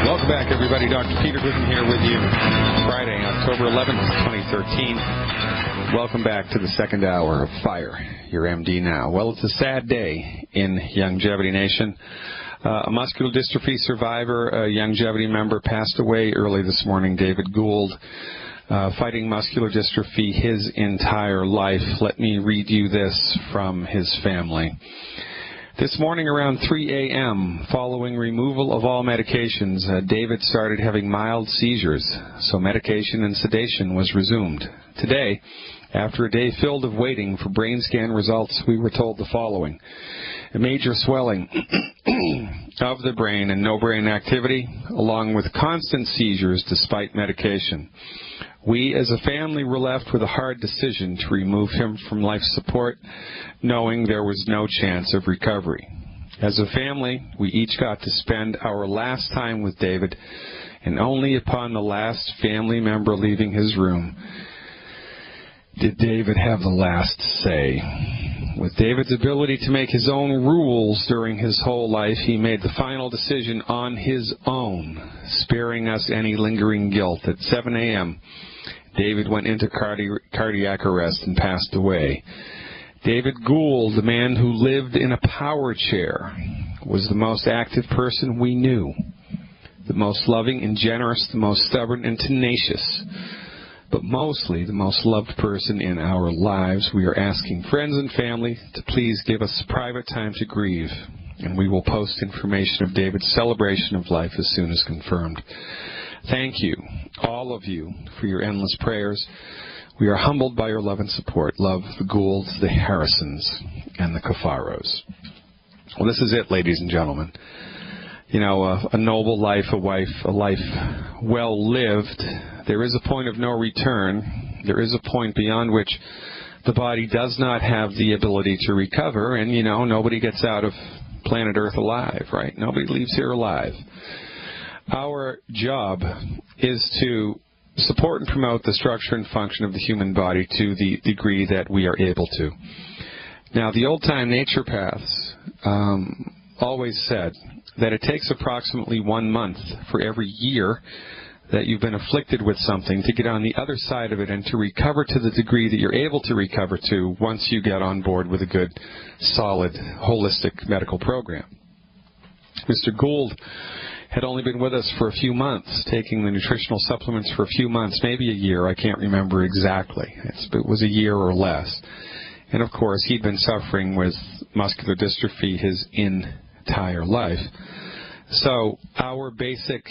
Welcome back, everybody. Dr. Peter Glidden here with you. Friday, October 11th, 2013. Welcome back to the second hour of Fire Your MD Now. Well, it's a sad day in Youngevity Nation. A muscular dystrophy survivor, a Youngevity member, passed away early this morning, David Gould, fighting muscular dystrophy his entire life. Let me read you this from his family. This morning around 3 a.m., following removal of all medications, David started having mild seizures, so medication and sedation was resumed. Today, after a day filled of waiting for brain scan results, we were told the following. A major swelling of the brain and no brain activity, along with constant seizures despite medication. We as a family were left with a hard decision to remove him from life support, knowing there was no chance of recovery. As a family, we each got to spend our last time with David, and only upon the last family member leaving his room did David have the last say. With David's ability to make his own rules during his whole life, he made the final decision on his own, sparing us any lingering guilt. At 7 a.m., David went into cardiac arrest and passed away. David Gould, the man who lived in a power chair, was the most active person we knew, the most loving and generous, the most stubborn and tenacious, but mostly the most loved person in our lives. We are asking friends and family to please give us private time to grieve, and we will post information of David's celebration of life as soon as confirmed. Thank you, all of you, for your endless prayers. We are humbled by your love and support. Love the Goulds, the Harrisons, and the Cafaros. Well, this is it, ladies and gentlemen. You know, a noble life, a life well lived. There is a point of no return. There is a point beyond which the body does not have the ability to recover, and, you know, nobody gets out of planet Earth alive, right? Nobody leaves here alive. Our job is to support and promote the structure and function of the human body to the degree that we are able to. Now, the old-time naturopaths always said that it takes approximately 1 month for every year that you've been afflicted with something to get on the other side of it and to recover to the degree that you're able to recover to once you get on board with a good, solid, holistic medical program. Mr. Gould had only been with us for a few months, taking the nutritional supplements for a few months, maybe a year, I can't remember exactly. It was a year or less. And of course, he'd been suffering with muscular dystrophy his entire life. So our basic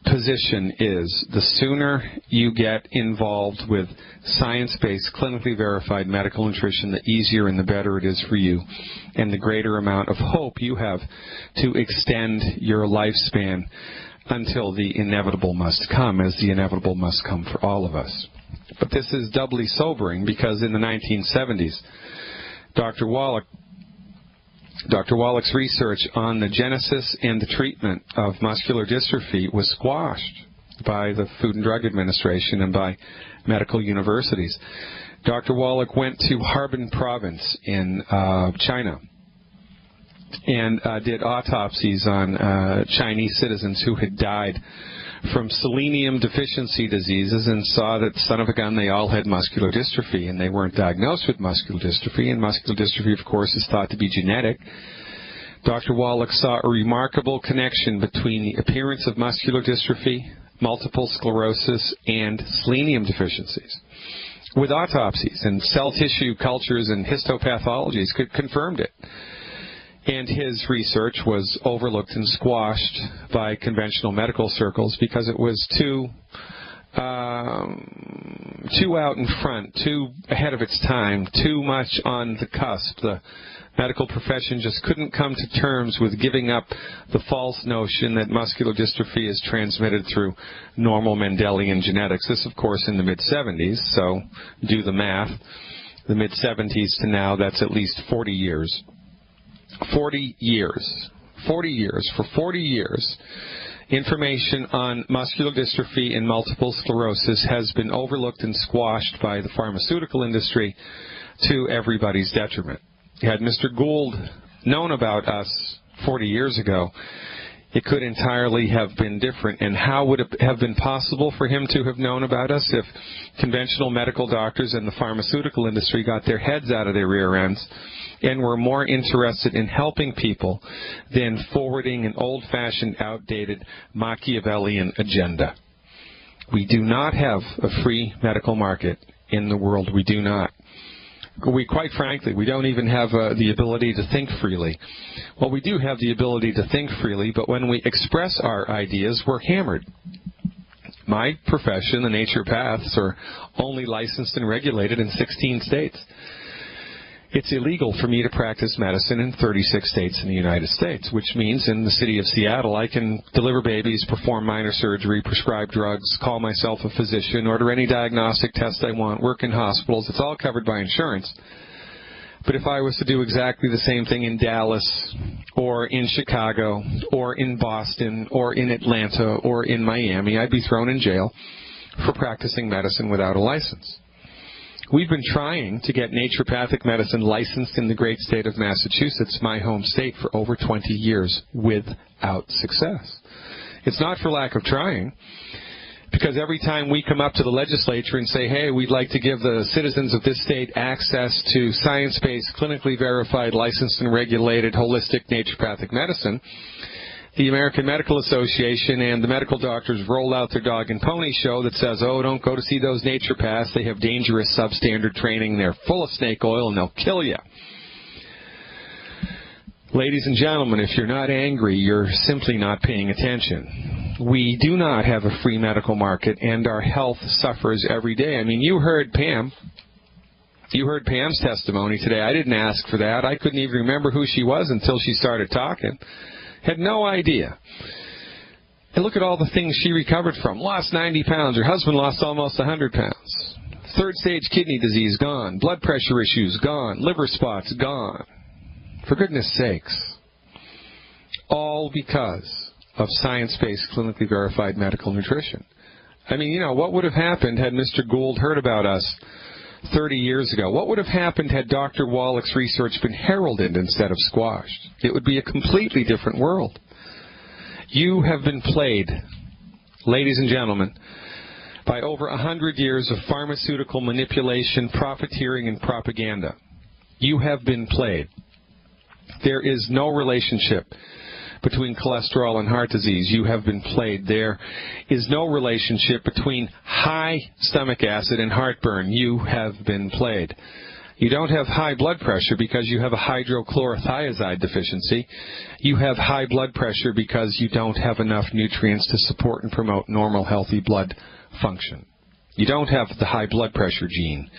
position is the sooner you get involved with science-based, clinically verified medical nutrition, the easier and the better it is for you, and the greater amount of hope you have to extend your lifespan until the inevitable must come, as the inevitable must come for all of us. But this is doubly sobering because in the 1970s, Dr. Wallach's research on the genesis and the treatment of muscular dystrophy was squashed by the Food and Drug Administration and by medical universities. Dr. Wallach went to Harbin province in China and did autopsies on Chinese citizens who had died from selenium deficiency diseases and saw that, son of a gun, they all had muscular dystrophy, and they weren't diagnosed with muscular dystrophy, and muscular dystrophy, of course, is thought to be genetic. Dr. Wallach saw a remarkable connection between the appearance of muscular dystrophy, multiple sclerosis, and selenium deficiencies, with autopsies and cell tissue cultures and histopathologies confirmed it. And his research was overlooked and squashed by conventional medical circles because it was too out in front, too ahead of its time, too much on the cusp. The medical profession just couldn't come to terms with giving up the false notion that muscular dystrophy is transmitted through normal Mendelian genetics. This, of course, in the mid-70s, so do the math. The mid-70s to now, that's at least 40 years. 40 years. 40 years. For 40 years, information on muscular dystrophy and multiple sclerosis has been overlooked and squashed by the pharmaceutical industry to everybody's detriment. Had Mr. Gould known about us 40 years ago, It could entirely have been different. And how would it have been possible for him to have known about us if conventional medical doctors and the pharmaceutical industry got their heads out of their rear ends and were more interested in helping people than forwarding an old-fashioned, outdated Machiavellian agenda? We do not have a free medical market in the world. We do not. Quite frankly, we don't even have the ability to think freely. Well, we do have the ability to think freely, but when we express our ideas, we're hammered. My profession, the naturopaths, are only licensed and regulated in 16 states. It's illegal for me to practice medicine in 36 states in the United States, which means in the city of Seattle I can deliver babies, perform minor surgery, prescribe drugs, call myself a physician, order any diagnostic test I want, work in hospitals. It's all covered by insurance. But if I was to do exactly the same thing in Dallas or in Chicago or in Boston or in Atlanta or in Miami, I'd be thrown in jail for practicing medicine without a license. We've been trying to get naturopathic medicine licensed in the great state of Massachusetts, my home state, for over 20 years without success. It's not for lack of trying, because every time we come up to the legislature and say, hey, we'd like to give the citizens of this state access to science-based, clinically verified, licensed and regulated holistic naturopathic medicine, the American Medical Association and the medical doctors roll out their dog and pony show that says, oh, don't go to see those naturopaths. They have dangerous substandard training. They're full of snake oil and they'll kill you. Ladies and gentlemen, if you're not angry, you're simply not paying attention. We do not have a free medical market, and our health suffers every day. I mean, you heard Pam. You heard Pam's testimony today. I didn't ask for that. I couldn't even remember who she was until she started talking. Had no idea. And look at all the things she recovered from. Lost 90 pounds. Her husband lost almost 100 pounds. Third-stage kidney disease, gone. Blood pressure issues, gone. Liver spots, gone. For goodness sakes. All because of science-based, clinically verified medical nutrition. I mean, you know, what would have happened had Mr. Gould heard about us 30 years ago? What would have happened had Dr. Wallach's research been heralded instead of squashed? It would be a completely different world. You have been played, ladies and gentlemen, by over 100 years of pharmaceutical manipulation, profiteering, and propaganda. You have been played. There is no relationship between cholesterol and heart disease. You have been played. There is no relationship between high stomach acid and heartburn. You have been played. You don't have high blood pressure because you have a hydrochlorothiazide deficiency. You have high blood pressure because you don't have enough nutrients to support and promote normal, healthy blood function. You don't have the high blood pressure gene.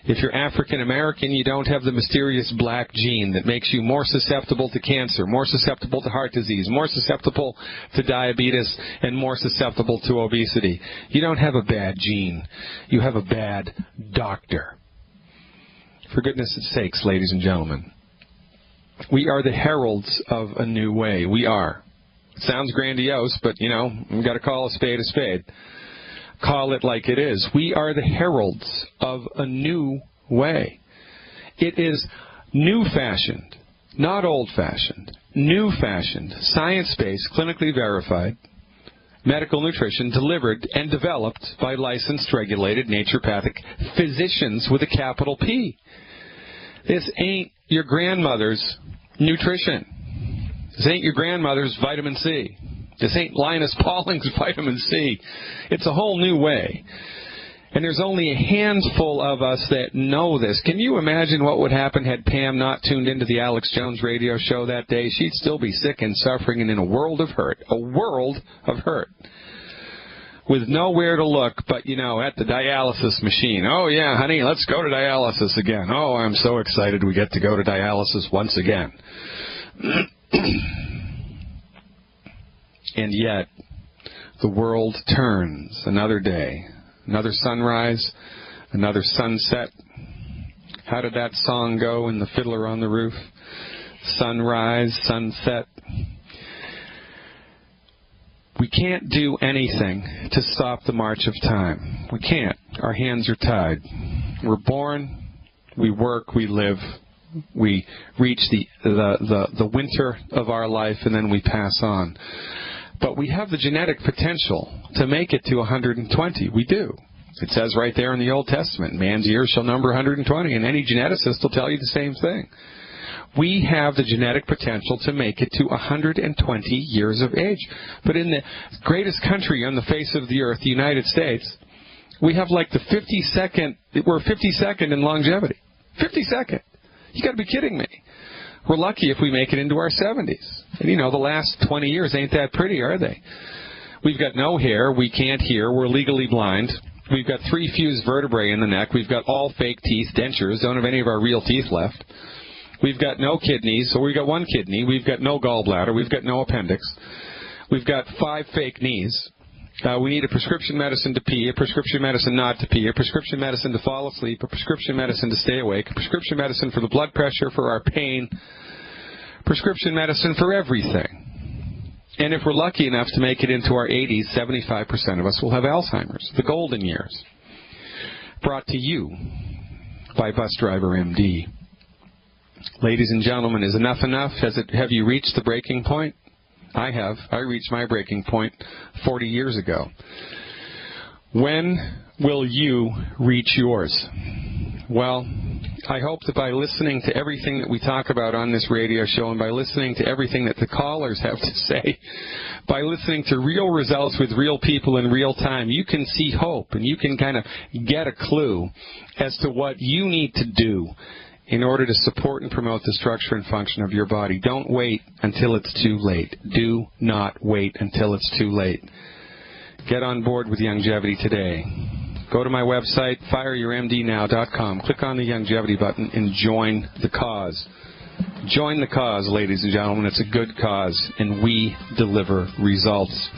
If you're African American, you don't have the mysterious black gene that makes you more susceptible to cancer, more susceptible to heart disease, more susceptible to diabetes, and more susceptible to obesity. You don't have a bad gene. You have a bad doctor. For goodness sakes, ladies and gentlemen, we are the heralds of a new way. We are. It sounds grandiose, but, you know, we've got to call a spade a spade. Call it like it is. We are the heralds of a new way. It is new-fashioned, not old-fashioned, new-fashioned, science-based, clinically verified medical nutrition delivered and developed by licensed, regulated naturopathic physicians with a capital P. This ain't your grandmother's nutrition. This ain't your grandmother's vitamin C. This ain't Linus Pauling's vitamin C. It's a whole new way. And there's only a handful of us that know this. Can you imagine what would happen had Pam not tuned into the Alex Jones radio show that day? She'd still be sick and suffering and in a world of hurt. A world of hurt. With nowhere to look but, you know, at the dialysis machine. Oh, yeah, honey, let's go to dialysis again. Oh, I'm so excited we get to go to dialysis once again. And yet, the world turns another day. Another sunrise, another sunset. How did that song go in The Fiddler on the Roof? Sunrise, sunset. We can't do anything to stop the march of time. We can't. Our hands are tied. We're born, we work, we live, We reach the winter of our life, and then we pass on. But we have the genetic potential to make it to 120. We do. It says right there in the Old Testament, man's years shall number 120, and any geneticist will tell you the same thing. We have the genetic potential to make it to 120 years of age. But in the greatest country on the face of the earth, the United States, we have like the 52nd, we're 52nd in longevity. 52nd. You got to be kidding me. We're lucky if we make it into our 70s. And, you know, the last 20 years ain't that pretty, are they? We've got no hair. We can't hear. We're legally blind. We've got 3 fused vertebrae in the neck. We've got all fake teeth, dentures. Don't have any of our real teeth left. We've got no kidneys. So we've got 1 kidney. We've got no gallbladder. We've got no appendix. We've got 5 fake knees. We need a prescription medicine to pee, a prescription medicine not to pee, a prescription medicine to fall asleep, a prescription medicine to stay awake, a prescription medicine for the blood pressure, for our pain, prescription medicine for everything. And if we're lucky enough to make it into our 80s, 75% of us will have Alzheimer's, the golden years. Brought to you by Bus Driver MD. Ladies and gentlemen, is enough enough? Have you reached the breaking point? I have. I reached my breaking point 40 years ago. When will you reach yours? Well, I hope that by listening to everything that we talk about on this radio show and by listening to everything that the callers have to say, by listening to real results with real people in real time, you can see hope and you can kind of get a clue as to what you need to do in order to support and promote the structure and function of your body. Don't wait until it's too late. Do not wait until it's too late. Get on board with longevity today. Go to my website, fireyourmdnow.com. Click on the longevity button and join the cause. Join the cause, ladies and gentlemen. It's a good cause, and we deliver results.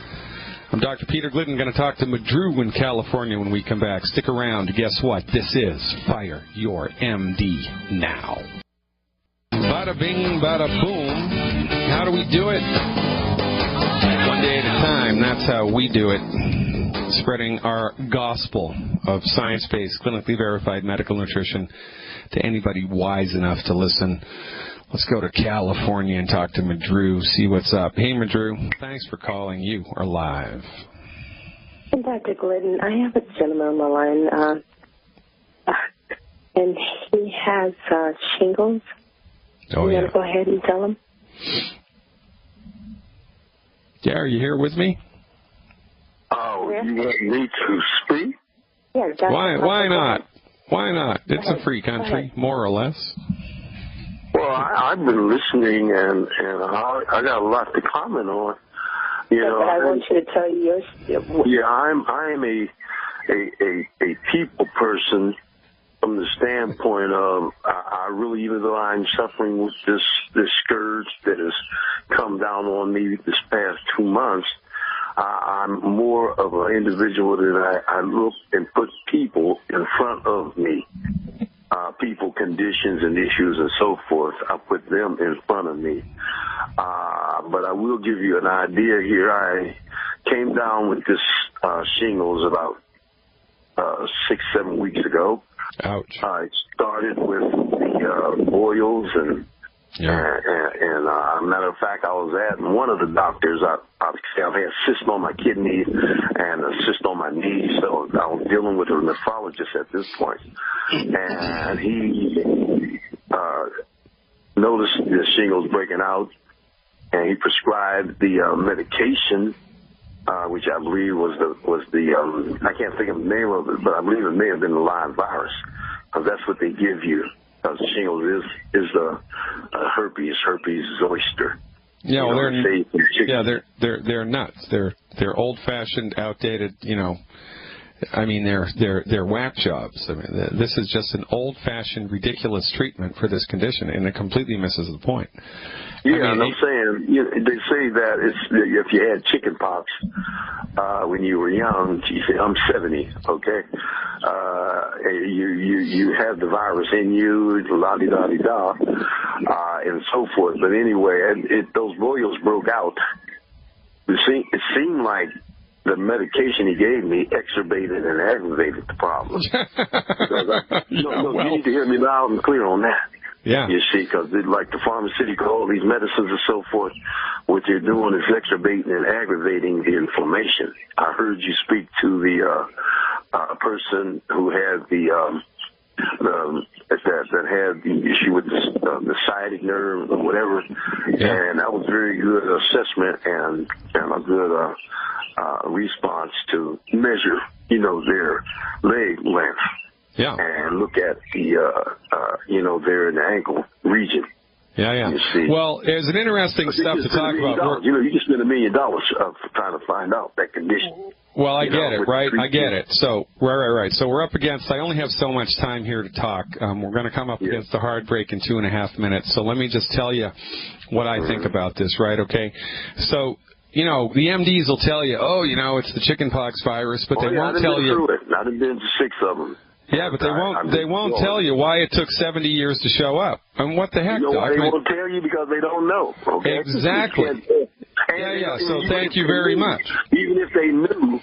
I'm Dr. Peter Glidden, going to talk to Madru in California when we come back. Stick around. Guess what? This is Fire Your MD Now. Bada bing, bada boom. How do we do it? One day at a time. That's how we do it. Spreading our gospel of science-based, clinically verified medical nutrition to anybody wise enough to listen. Let's go to California and talk to Madru, see what's up. Hey, Madru, thanks for calling. You are live. Dr. Glidden, I have a gentleman on the line, and he has shingles. Oh, you yeah. want to go ahead and tell him? Yeah, are you here with me? Oh, you want me to speak? Yeah, Why not? Why not? It's a free country, more or less. Well, I've been listening, and I got a lot to comment on. You know, but I want you to tell yours. Yeah, I'm a people person from the standpoint of I really, even though I'm suffering with this scourge that has come down on me this past 2 months, I'm more of an individual that I look and put people in front of me. People, conditions, and issues, and so forth. I put them in front of me. But I will give you an idea here. I came down with this shingles about 6-7 weeks ago. Ouch. I started with the boils and matter of fact, I was at one of the doctors. I've had cysts on my kidneys and a cyst on my knees, so I was dealing with a nephrologist at this point. And he noticed the shingles breaking out, and he prescribed the medication, which I believe was the I can't think of the name of it, but I believe it may have been the Lyme virus, because that's what they give you. Because shingles is herpes zoster. Yeah, well, they're nuts. They're old-fashioned, outdated. You know, I mean, they're whack jobs. I mean, this is just an old-fashioned, ridiculous treatment for this condition, and it completely misses the point. Yeah, I mean, and I'm saying, they say that if you had chicken pox when you were young, you say, I'm 70, okay? You have the virus in you, la-di-da-di-da, and so forth. But anyway, those boils broke out. It seemed like the medication he gave me exacerbated and aggravated the problem. You need to hear me loud and clear on that. Yeah. You see, because like the pharmaceutical, all these medicines and so forth, what they're doing is exacerbating and aggravating the inflammation. I heard you speak to the person who had that had the issue with the sciatic nerve or whatever, and that was very good assessment and a good response to measure, their leg length. Yeah. And look at the, there in the ankle region. Yeah. You see. Well, there's an interesting stuff to talk about. You can spend $1 million trying to find out that condition. Well, I get it, right? I get it. So, right. So we're up against, I only have so much time here to talk. We're going to come up against the hard break in 2.5 minutes. So let me just tell you what I think about this, right? Okay. So, the MDs will tell you, it's the chickenpox virus, but they won't tell you. I've been to 6 of them. Yeah, but they won't tell you why it took 70 years to show up. And what the heck, Doc? Why they won't tell you because they don't know. Okay? Exactly. Yeah. So thank you very much. Even if they knew,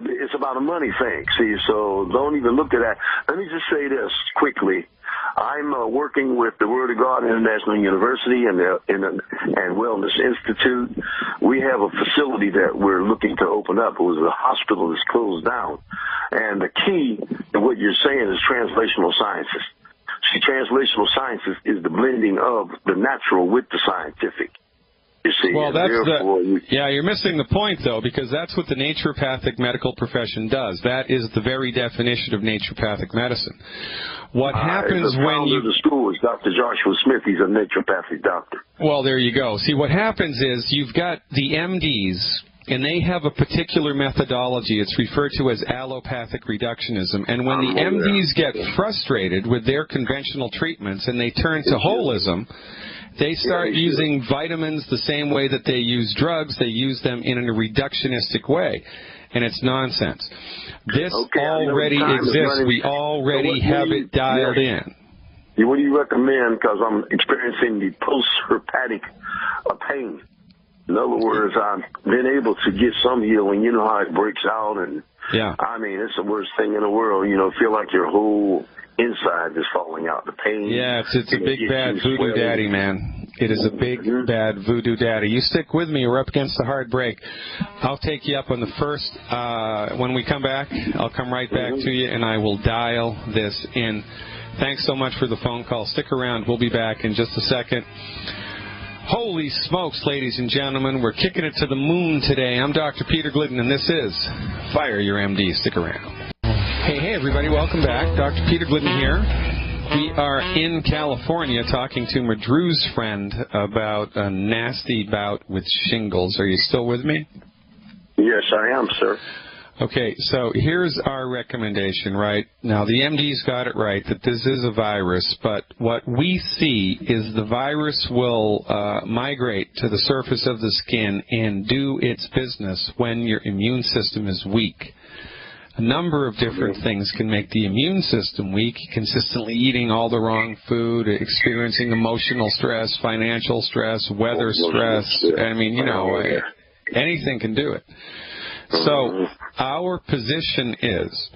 it's about a money thing. See, so don't even look at that. Let me just say this quickly. I'm working with the Word of God International University and Wellness Institute. We have a facility that we're looking to open up. It was a hospital that's closed down. And the key to what you're saying is translational sciences. See, translational sciences is the blending of the natural with the scientific. You see, well, you're missing the point, though, because that's what the naturopathic medical profession does. That is the very definition of naturopathic medicine. What happens when you... The school is Dr. Joshua Smith. He's a naturopathic doctor. Well, there you go. See, what happens is you've got the MDs, and they have a particular methodology. It's referred to as allopathic reductionism. And when the MDs get frustrated with their conventional treatments and they turn to holism, they start using vitamins the same way that they use drugs. They use them in a reductionistic way, and it's nonsense. This already exists. We already have it dialed in. What do you recommend? Because I'm experiencing the post-herpetic pain. In other words, I've been able to get some healing. You know how it breaks out, and I mean, it's the worst thing in the world. Feel like your whole inside is falling out. The pain. Yeah, it's a big bad voodoo daddy, man. It is a big bad voodoo daddy. You stick with me. We're up against the hard break. I'll take you up on the first. When we come back, I'll come right back to you, and I will dial this in. Thanks so much for the phone call. Stick around. We'll be back in just a second. Holy smokes, ladies and gentlemen. We're kicking it to the moon today. I'm Dr. Peter Glidden, and this is Fire Your MD. Stick around. Hey, everybody. Welcome back. Dr. Peter Glidden here. We are in California talking to Madru's friend about a nasty bout with shingles. Are you still with me? Yes, I am, sir. Okay, so here's our recommendation, right? Now, the MD's got it right that this is a virus, but what we see is the virus will migrate to the surface of the skin and do its business when your immune system is weak. A number of different things can make the immune system weak. Consistently eating all the wrong food, experiencing emotional stress, financial stress, weather stress. I mean, anything can do it. So our position is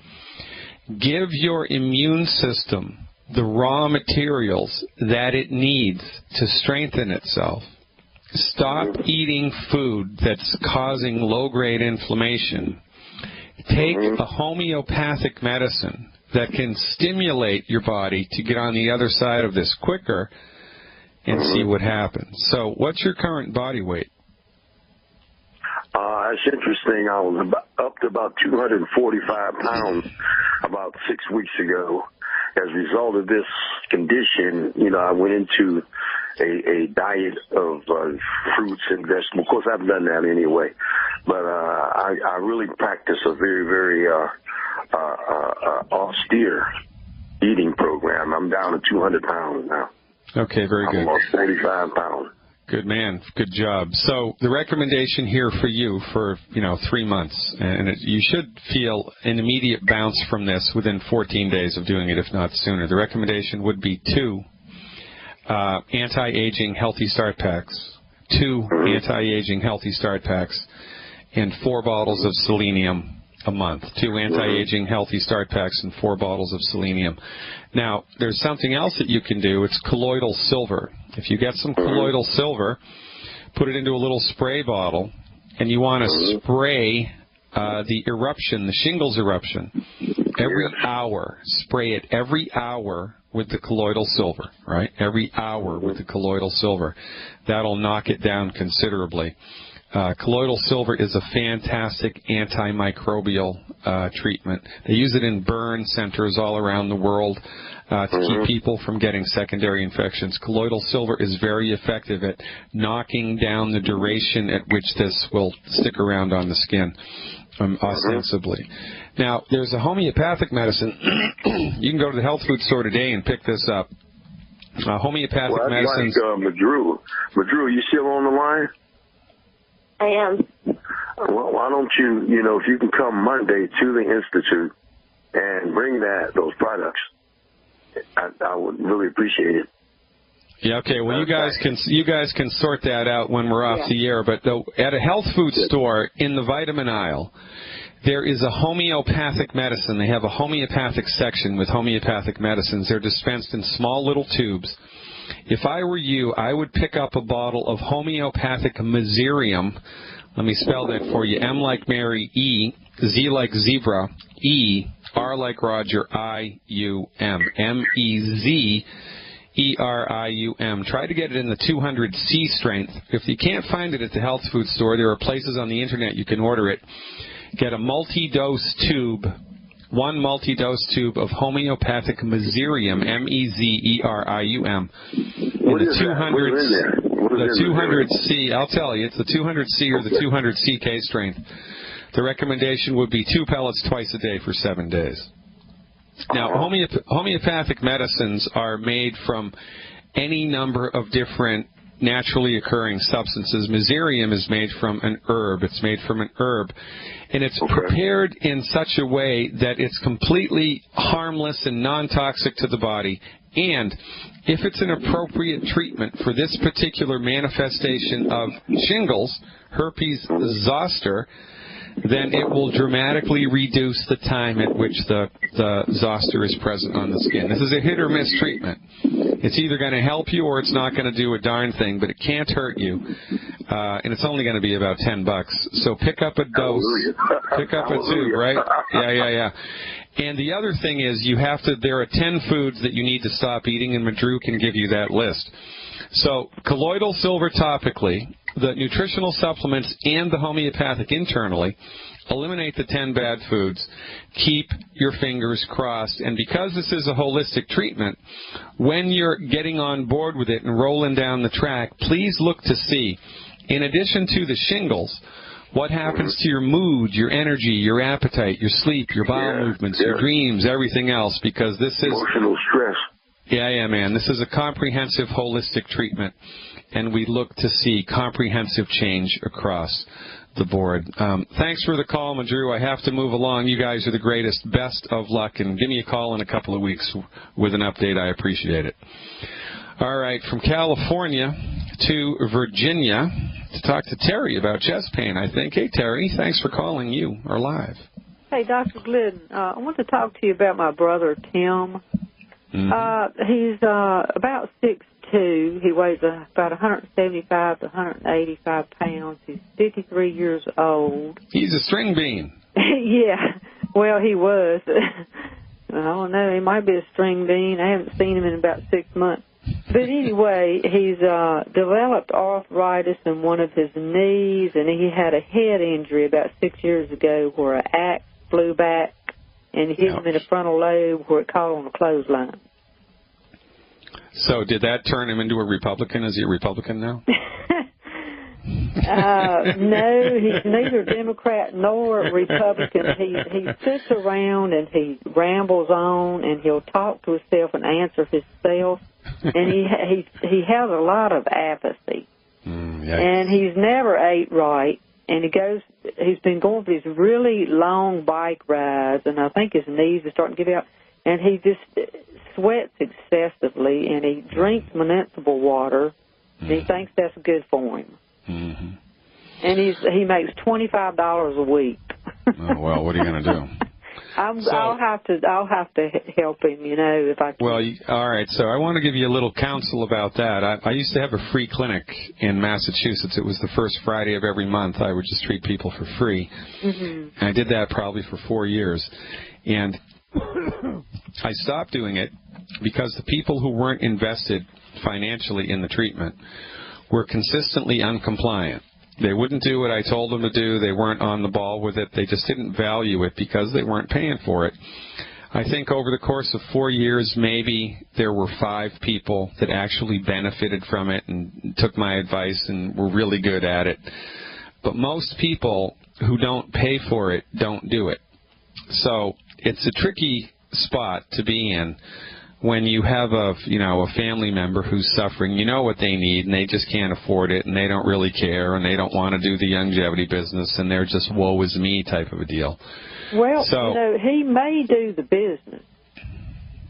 give your immune system the raw materials that it needs to strengthen itself. Stop eating food that's causing low-grade inflammation. Take a homeopathic medicine that can stimulate your body to get on the other side of this quicker and see what happens. So what's your current body weight? It's interesting. I was up to about 245 pounds about 6 weeks ago. As a result of this condition, I went into a diet of fruits and vegetables. Of course, I've done that anyway. But I really practice a very, very austere eating program. I'm down to 200 pounds now. Okay, very good. I lost 45 pounds. Good man. Good job. So the recommendation here for you for, 3 months, and you should feel an immediate bounce from this within 14 days of doing it, if not sooner. The recommendation would be 2 anti-aging healthy start packs, 2 anti-aging healthy start packs, and 4 bottles of selenium a month. 2 anti-aging healthy start packs and 4 bottles of selenium. Now, there's something else that you can do. It's colloidal silver. If you get some colloidal silver, put it into a little spray bottle, and you want to spray the eruption, the shingles eruption, every hour. Spray it every hour with the colloidal silver, right? Every hour with the colloidal silver. That'll knock it down considerably. Colloidal silver is a fantastic antimicrobial treatment. They use it in burn centers all around the world to keep people from getting secondary infections. Colloidal silver is very effective at knocking down the duration at which this will stick around on the skin, ostensibly. Now, there's a homeopathic medicine. You can go to the health food store today and pick this up. Homeopathic medicines. Like Madru. Madru, you still on the line? I am. Well, why don't you, if you can come Monday to the Institute and bring those products, I would really appreciate it. Yeah, okay. Well, you guys can sort that out when we're off the air. But at a health food store in the vitamin aisle, there is a homeopathic medicine. They have a homeopathic section with homeopathic medicines. They're dispensed in small little tubes. If I were you, I would pick up a bottle of homeopathic Meserium. Let me spell that for you. M like Mary, E, Z like zebra, E, R like Roger, I-U-M. M-E-Z-E-R-I-U-M. Try to get it in the 200C strength. If you can't find it at the health food store, there are places on the internet you can order it. Get a multi-dose tube. 1 multi-dose tube of homeopathic Meserium, M-E-Z-E-R-I-U-M. What is that? The 200C, I'll tell you, it's the 200C or the 200CK strength. The recommendation would be 2 pellets twice a day for 7 days. Now, homeopathic medicines are made from any number of different naturally occurring substances. Meserium is made from an herb. It's made from an herb. And it's prepared in such a way that it's completely harmless and non-toxic to the body. And if it's an appropriate treatment for this particular manifestation of shingles, herpes zoster, then it will dramatically reduce the time at which the zoster is present on the skin. This is a hit or miss treatment. It's either going to help you or it's not going to do a darn thing, but it can't hurt you. And it's only going to be about $10. So pick up a dose, pick up a tube, right? Yeah. And the other thing is there are 10 foods that you need to stop eating, and Madru can give you that list. So colloidal silver topically, the nutritional supplements and the homeopathic internally, eliminate the 10 bad foods. Keep your fingers crossed. And because this is a holistic treatment, when you're getting on board with it and rolling down the track, please look to see, in addition to the shingles, what happens to your mood, your energy, your appetite, your sleep, your bowel movements, your dreams, everything else, because this is emotional stress. Yeah, man. This is a comprehensive, holistic treatment, and we look to see comprehensive change across the board. Thanks for the call, Madru. I have to move along. You guys are the greatest. Best of luck, and give me a call in a couple of weeks with an update. I appreciate it. All right, from California to Virginia to talk to Terry about chest pain, I think. Hey, Terry, thanks for calling. You are live. Hey, Dr. Glidden, I want to talk to you about my brother, Tim. He's about 6'2". He weighs about 175 to 185 pounds. He's 53 years old. He's a string bean. Yeah. Well, he was. I don't know. He might be a string bean. I haven't seen him in about 6 months. But anyway, he's developed arthritis in one of his knees, and he had a head injury about 6 years ago where an axe flew back and hit him in the frontal lobe where it caught on a clothesline. So did that turn him into a Republican? Is he a Republican now? No, he's neither Democrat nor Republican. He sits around and he rambles on, and he'll talk to himself and answer himself. And he has a lot of apathy. And he's never ate right. And he's been going for these really long bike rides, and I think his knees are starting to give out. And he just sweats excessively, and he drinks municipal water, and he thinks that's good for him. And he makes $25 a week. Oh, well, what are you going to do? I'll have to help him, if I can. Well, all right. So I want to give you a little counsel about that. I used to have a free clinic in Massachusetts. It was the first Friday of every month. I would just treat people for free. And I did that probably for 4 years. And I stopped doing it because the people who weren't invested financially in the treatment were consistently uncompliant. They wouldn't do what I told them to do. They weren't on the ball with it. They just didn't value it because they weren't paying for it. I think over the course of 4 years, maybe there were 5 people that actually benefited from it and took my advice and were really good at it. But most people who don't pay for it don't do it. So it's a tricky spot to be in when you have a family member who's suffering. You know what they need, and they just can't afford it, and they don't really care, and they don't want to do the longevity business, and they're just woe is me type of a deal. Well, so, he may do the business.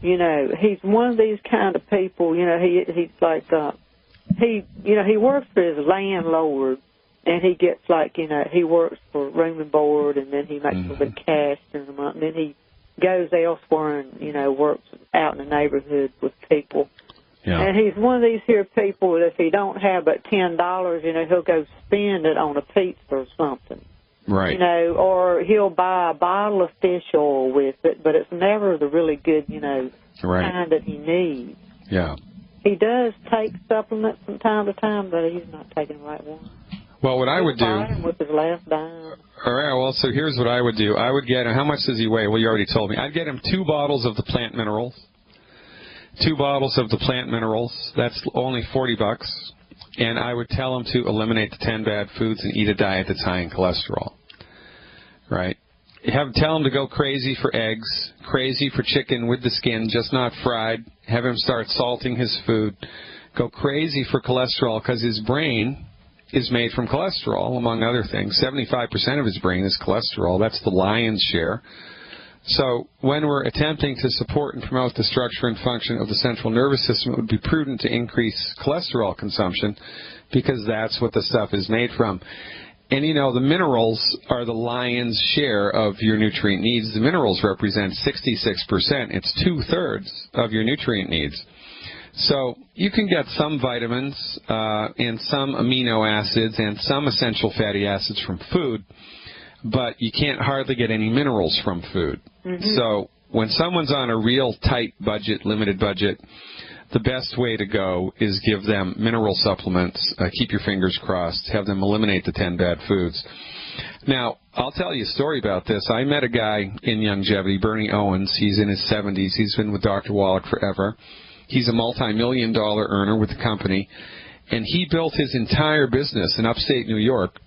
He's one of these kind of people. He's like he works for his landlord, and he gets he works for room and board, and then he makes a little bit of cash during the month, and then he goes elsewhere and, works out in the neighborhood with people. Yeah. And he's one of these here people that if he don't have but $10, he'll go spend it on a pizza or something. Right. Or he'll buy a bottle of fish oil with it, but it's never the really good, kind that he needs. Yeah. He does take supplements from time to time, but he's not taking the right one. Well, what I would do... with his last dime. All right, well, so here's what I would do. I would get him... How much does he weigh? Well, you already told me. I'd get him 2 bottles of the plant minerals. 2 bottles of the plant minerals. That's only $40. And I would tell him to eliminate the 10 bad foods and eat a diet that's high in cholesterol. Right? Tell him to go crazy for eggs, crazy for chicken with the skin, just not fried. Have him start salting his food. Go crazy for cholesterol because his brain is made from cholesterol, among other things. 75% of his brain is cholesterol. That's the lion's share. So when we're attempting to support and promote the structure and function of the central nervous system, it would be prudent to increase cholesterol consumption because that's what the stuff is made from. And, the minerals are the lion's share of your nutrient needs. The minerals represent 66%. It's 2/3 of your nutrient needs. So you can get some vitamins and some amino acids and some essential fatty acids from food, but you can't hardly get any minerals from food. So when someone's on a real tight budget, limited budget, the best way to go is give them mineral supplements, keep your fingers crossed, have them eliminate the 10 bad foods. Now, I'll tell you a story about this. I met a guy in longevity, Bernie Owens. He's in his 70s. He's been with Dr. Wallach forever. He's a multi-million-dollar earner with the company, and he built his entire business in upstate New York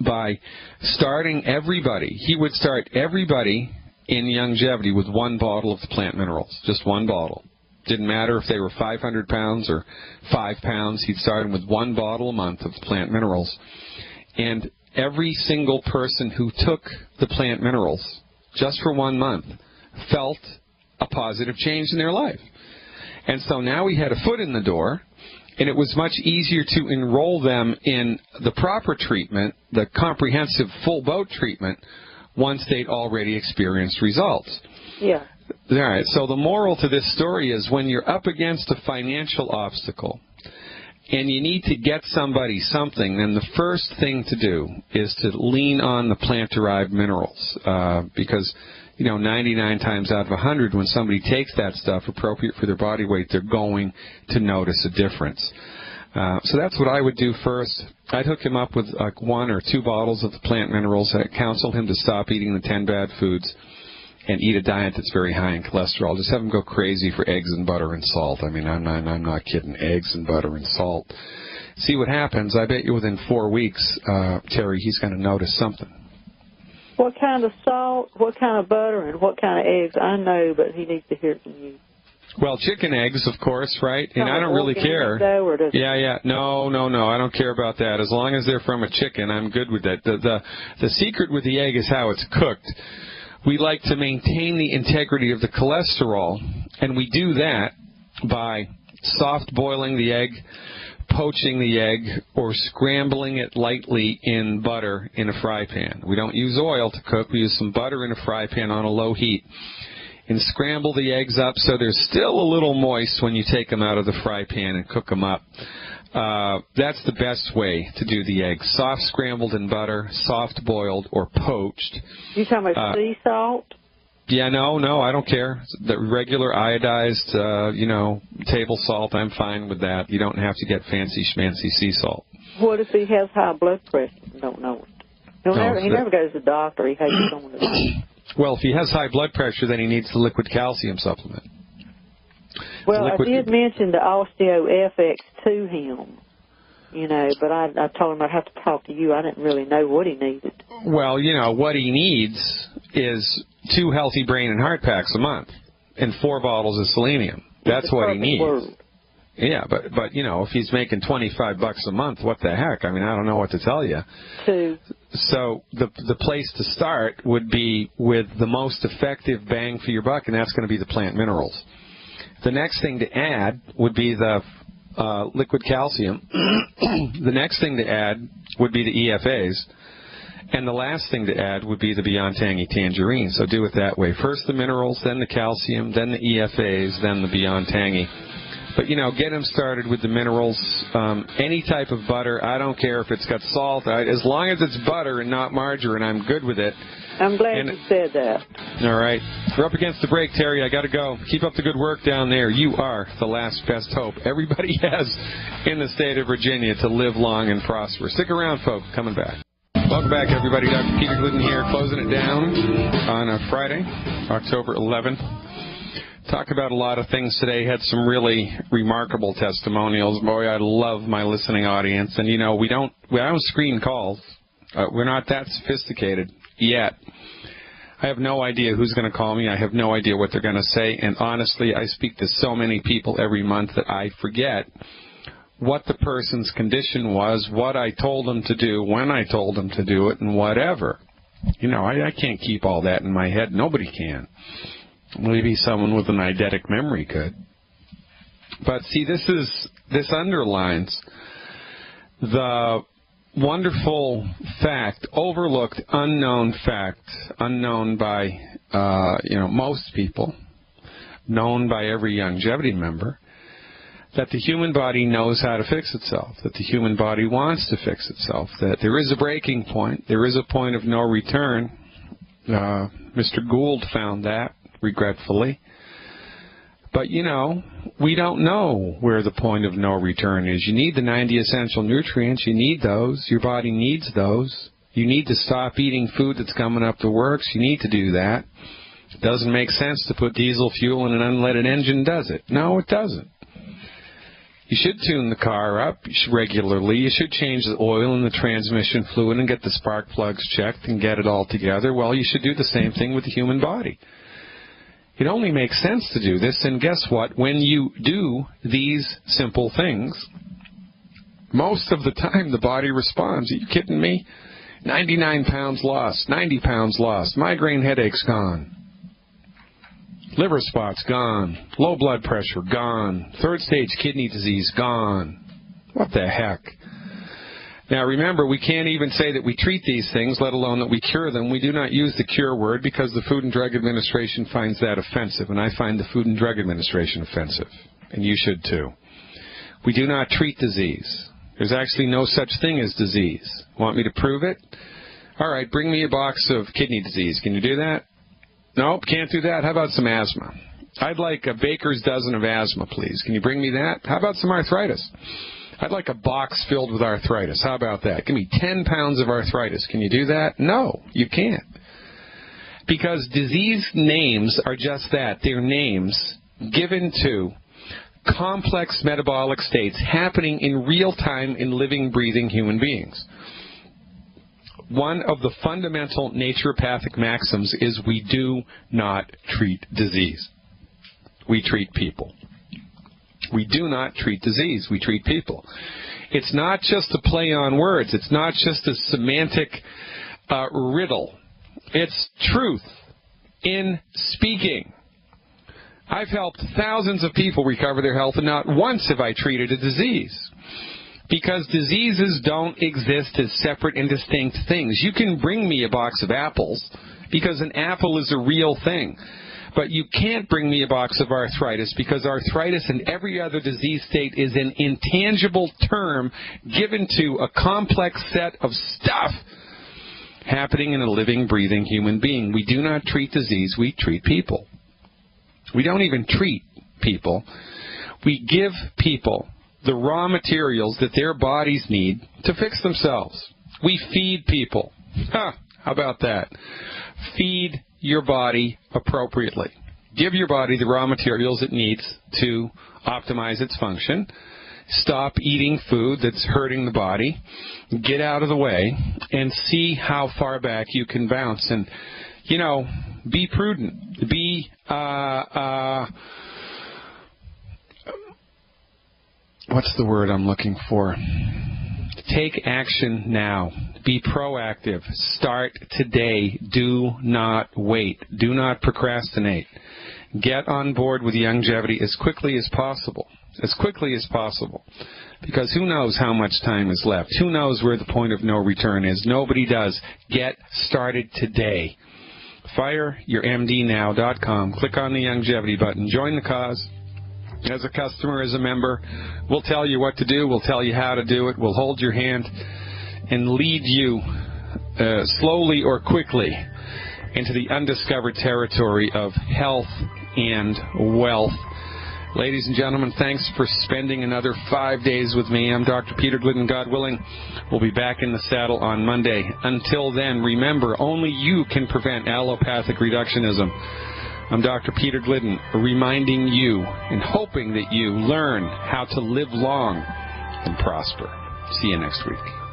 by starting everybody. He would start everybody in longevity with 1 bottle of the plant minerals, just 1 bottle. Didn't matter if they were 500 pounds or 5 pounds. He'd start them with 1 bottle a month of the plant minerals. And every single person who took the plant minerals just for 1 month felt a positive change in their life. And so now we had a foot in the door, and it was much easier to enroll them in the proper treatment, the comprehensive full boat treatment, once they'd already experienced results. Yeah. All right, so the moral to this story is when you're up against a financial obstacle and you need to get somebody something, then the first thing to do is to lean on the plant-derived minerals because 99 times out of 100, when somebody takes that stuff appropriate for their body weight, they're going to notice a difference. So that's what I would do first. I'd hook him up with 1 or 2 bottles of the plant minerals. I'd counsel him to stop eating the 10 bad foods and eat a diet that's very high in cholesterol. Just have him go crazy for eggs and butter and salt. I mean, I'm not kidding. Eggs and butter and salt. See what happens. I bet you within 4 weeks, Terry, he's going to notice something. What kind of salt, what kind of butter, and what kind of eggs? I know, but he needs to hear it from you. Well, chicken eggs, of course, right? And I don't really care. Yeah. No. I don't care about that. As long as they're from a chicken, I'm good with that. The secret with the egg is how it's cooked. We like to maintain the integrity of the cholesterol, and we do that by soft boiling the egg, poaching the egg or scrambling it lightly in butter in a fry pan. We don't use oil to cook. We use some butter in a fry pan on a low heat. And scramble the eggs up so they're still a little moist when you take them out of the fry pan and cook them up. That's the best way to do the eggs. Soft scrambled in butter, soft boiled, or poached. You talking about sea salt? Yeah, no, I don't care. The regular iodized, table salt, I'm fine with that. You don't have to get fancy schmancy sea salt. What if he has high blood pressure? Don't know it. He never goes to the doctor. He hates going to the doctor. Well, if he has high blood pressure, then he needs the liquid calcium supplement. Well, I did mention the OsteoFX to him, but I told him I'd have to talk to you. I didn't really know what he needed. Well, what he needs is 2 healthy brain and heart packs a month and 4 bottles of selenium. That's what he needs. Word. Yeah, but if he's making $25 a month, what the heck? I mean, I don't know what to tell you. So the place to start would be with the most effective bang for your buck, and that's going to be the plant minerals. The next thing to add would be the liquid calcium. The next thing to add would be the EFAs. And the last thing to add would be the Beyond Tangy Tangerine. So do it that way. First the minerals, then the calcium, then the EFAs, then the Beyond Tangy. But, get him started with the minerals. Any type of butter, I don't care if it's got salt. As long as it's butter and not margarine, I'm good with it. I'm glad you said that. All right. We're up against the break, Terry. I got to go. Keep up the good work down there. You are the last best hope everybody has in the state of Virginia to live long and prosper. Stick around, folks. Coming back. Welcome back, everybody. Dr. Peter Glidden here, closing it down on a Friday, October 11th. Talk about a lot of things today. Had some really remarkable testimonials. Boy, I love my listening audience. And, we don't screen calls. We're not that sophisticated yet. I have no idea who's going to call me. I have no idea what they're going to say. And honestly, I speak to so many people every month that I forget what the person's condition was, what I told them to do, when I told them to do it, and whatever. I can't keep all that in my head. Nobody can. Maybe someone with an eidetic memory could. But see, this underlines the wonderful fact, overlooked, unknown fact, unknown by most people, known by every longevity member, that the human body knows how to fix itself, that the human body wants to fix itself, that there is a breaking point, there is a point of no return. Mr. Gould found that, regretfully. But, we don't know where the point of no return is. You need the 90 essential nutrients. You need those. Your body needs those. You need to stop eating food that's coming up the works. You need to do that. It doesn't make sense to put diesel fuel in an unleaded engine, does it? No, it doesn't. You should tune the car up regularly. You should change the oil in the transmission fluid and get the spark plugs checked and get it all together. Well, you should do the same thing with the human body. It only makes sense to do this, and guess what? When you do these simple things, most of the time the body responds. Are you kidding me? 99 pounds lost, 90 pounds lost, migraine headaches gone, liver spots gone, low blood pressure gone, third stage kidney disease gone. What the heck? Now remember, we can't even say that we treat these things, let alone that we cure them. We do not use the cure word because the Food and Drug Administration finds that offensive, and I find the Food and Drug Administration offensive, and you should too. We do not treat disease. There's actually no such thing as disease. Want me to prove it? All right, bring me a box of kidney disease. Can you do that? Nope, can't do that. How about some asthma? I'd like a baker's dozen of asthma, please. Can you bring me that? How about some arthritis? I'd like a box filled with arthritis. How about that? Give me 10 pounds of arthritis. Can you do that? No, you can't. Because disease names are just that. They're names given to complex metabolic states happening in real time in living, breathing human beings. One of the fundamental naturopathic maxims is we do not treat disease. We treat people. We do not treat disease. We treat people. It's not just a play on words. It's not just a semantic riddle. It's truth in speaking. I've helped thousands of people recover their health, and not once have I treated a disease. Because diseases don't exist as separate and distinct things. You can bring me a box of apples, because an apple is a real thing. But you can't bring me a box of arthritis, because arthritis and every other disease state is an intangible term given to a complex set of stuff happening in a living, breathing human being. We do not treat disease, we treat people. We don't even treat people. We give people the raw materials that their bodies need to fix themselves. We feed people. How about that? Feed your body appropriately. Give your body the raw materials it needs to optimize its function. Stop eating food that's hurting the body. Get out of the way and see how far back you can bounce. And, you know, be prudent. Be, what's the word I'm looking for? Take action now. Be proactive. Start today. Do not wait. Do not procrastinate. Get on board with longevity as quickly as possible. As quickly as possible. Because who knows how much time is left? Who knows where the point of no return is? Nobody does. Get started today. FireYourMDNow.com. Click on the longevity button. Join the cause. As a customer, as a member, we'll tell you what to do. We'll tell you how to do it. We'll hold your hand and lead you slowly or quickly into the undiscovered territory of health and wealth. Ladies and gentlemen, thanks for spending another 5 days with me. I'm Dr. Peter Glidden. God willing, we'll be back in the saddle on Monday. Until then, remember, only you can prevent allopathic reductionism. I'm Dr. Peter Glidden, reminding you and hoping that you learn how to live long and prosper. See you next week.